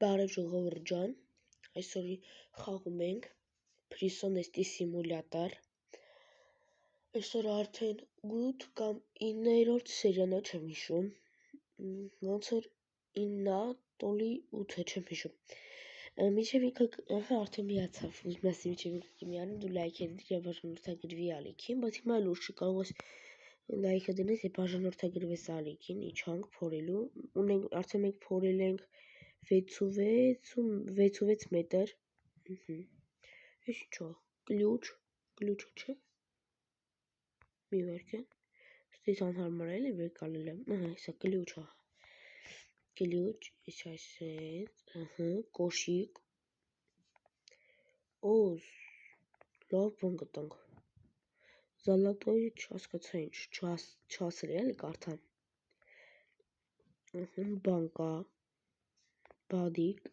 Բարև ժողովուրդ ջան, այսօր խաղում ենք Prison-esti սիմուլյատոր։ Այսօր արդեն 8 կամ 9-րդ սերիան է, չեմ հիշում, ոնց էր 9-ա, տոլի 8-ը, չեմ հիշում։ Մինչև ինքը արդեն միացավ, ուզում եմ ասի մինչև ինքը միանում, դու լայք դիր և բաժանորդագրվի ալիքին, բայց հիմա լուրջ չկարող ես լայքը դնես և բաժանորդագրվես ալիքին, իջանք փորելու, արդեն մենք փորել ենք 6 մետր, ես ինչո, գլյուչ չէ, մի վերք է, ստից անհարմար էլի վեր կալել եմ, հեսա գլյուչ, ես այսենց, կոշիկ, լավ բան գտանք, զալատոյ չհասկացա ինչ, չասել էլի կարդամ, բանկա, բադիկ,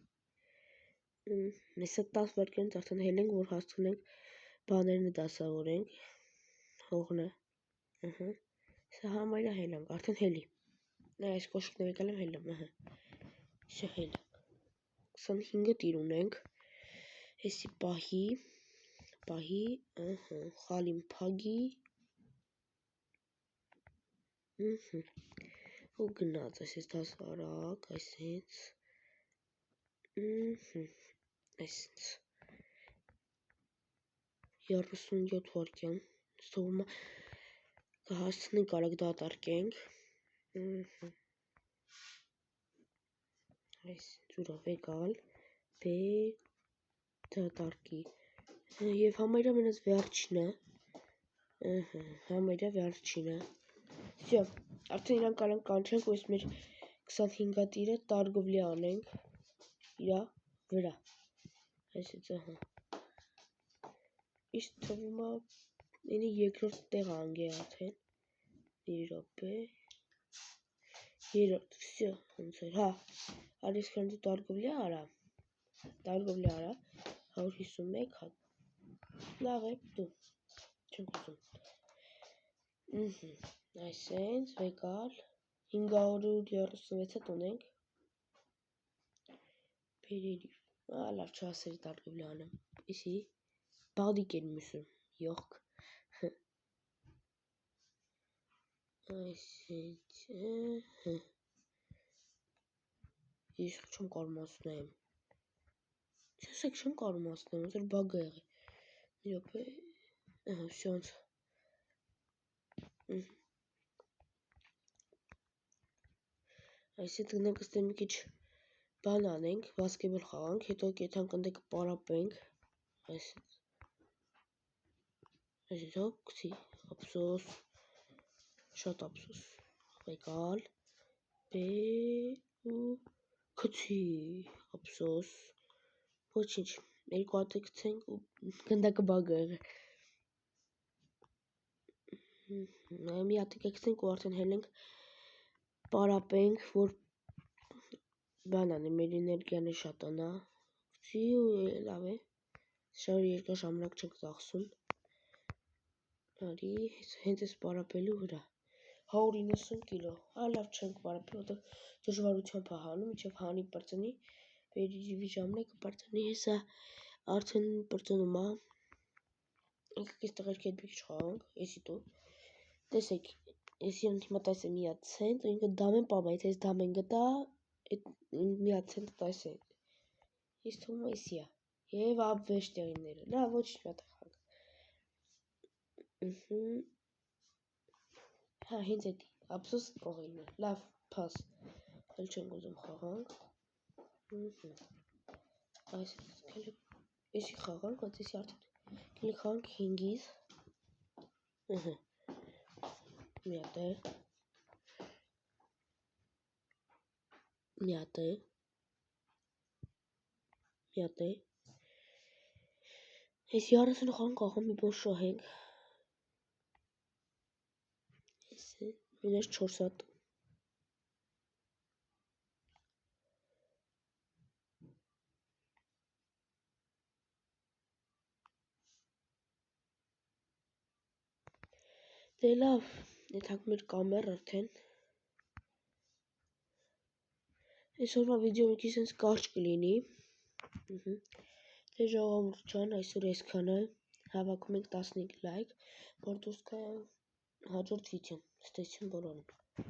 հեսա 10 վարկյանից արդեն հել ենք, որ հասցնենք բաներնը դասավորենք, հողնը, հեսա համարյա հել ենք, արդեն հելի, այս կոշիկները եկալ եմ հել եմ, հեսա հել ենք, 25-ը տիր ունենք, հեսի պահի, խալին պագի, ու գնաց, այսպես դասվարակ, այսենց, այսենց, 37 վարկյան, ստողումա կհասցնենք արագ դատարկենք, այսենց ուրավ եկալ, դատարկի, և համարյա մնաց վերջինը, Всё, արդեն իրան կարանք կանչենք, որ մեր 25-ա տիրը տարգովլի անենք, իրա վրա, այսեց, իշտ թվում է, ինի երկրորդ տեղ անգե արդեն, մի րոպե, երորդ, всё, ոնց էր, արիս քան դու տարգովլի արա, 151 հատ, լավ է, դու, չենք ուզում, այսենց, վեկալ, 536 հատ ունենք, բերերի, լավ չասերի տարգովլի անեմ, իսի, բադիկ էր մյուսը, յողք, այսենց, ես չեմ կարմասնեմ, չասեք չեմ կարմասնեմ, ոնց էր բագը եղի, մի րոպե, всё ոնց, այսինքն գնանք ըստեղ մի քիչ բան անենք, բասկետբոլ խաղանք, հետո կեթանք ընդ կպարապենք, այսպես, գցի, ափսոս, շատ ափսոս, եկալ, ու գցի, ափսոս, ոչինչ, երկու հատ գցենք ու գնդակը բագը եղե, մի հատ գցենք ու արդեն հել ենք, պարապենք, որ բան անի, մեր էներգիան է շատանա, գցի ու լավ է, շարի երկար ժամանակ չենք ծախսում, արի, հենց ես պարապելու վրա, 190 կիլո, լավ չենք պարապի, ոտը դժվարությամբ հանում, իչև հանի պրծնի, բերիջիվի ժամանակ պրծնի, հեսա արդեն պրծնում է, ինքը կես տղերքի հետ մի քիչ խաղանք, եսի դու, տեսեք, ես հիմա տայս է մի հատ ցենտ, ու ինքը դամեն պամայից, ես դամեն գտա, մի հատ ցենտ տայս է, ես թվում է եսի է, և աբվեշ տեղիները, լավ, ոչ մի հատ խաղանք, հենց էդի, ափսոս կողելն է, լավ, պաս, հել չենք ուզում խաղանք, եսի խաղանք, բայց եսի արդեն, կլի խաղանք 5-ից, մի հատ է, եսի 30 խաղանք աղա մի բան շահենք, մինես 4 հատ, դե լավ, եթանք մեր կամեր արդեն, Այսօրվա վիդեոն մի քիչ sense կարճ կլինի։ Դե ժողովուրդ ջան, այսօր այսքանը։ Հավաքում ենք 15 լայք, որ դուրս գա հաջորդ վիդեոն։ Ցտեսություն բոլորին։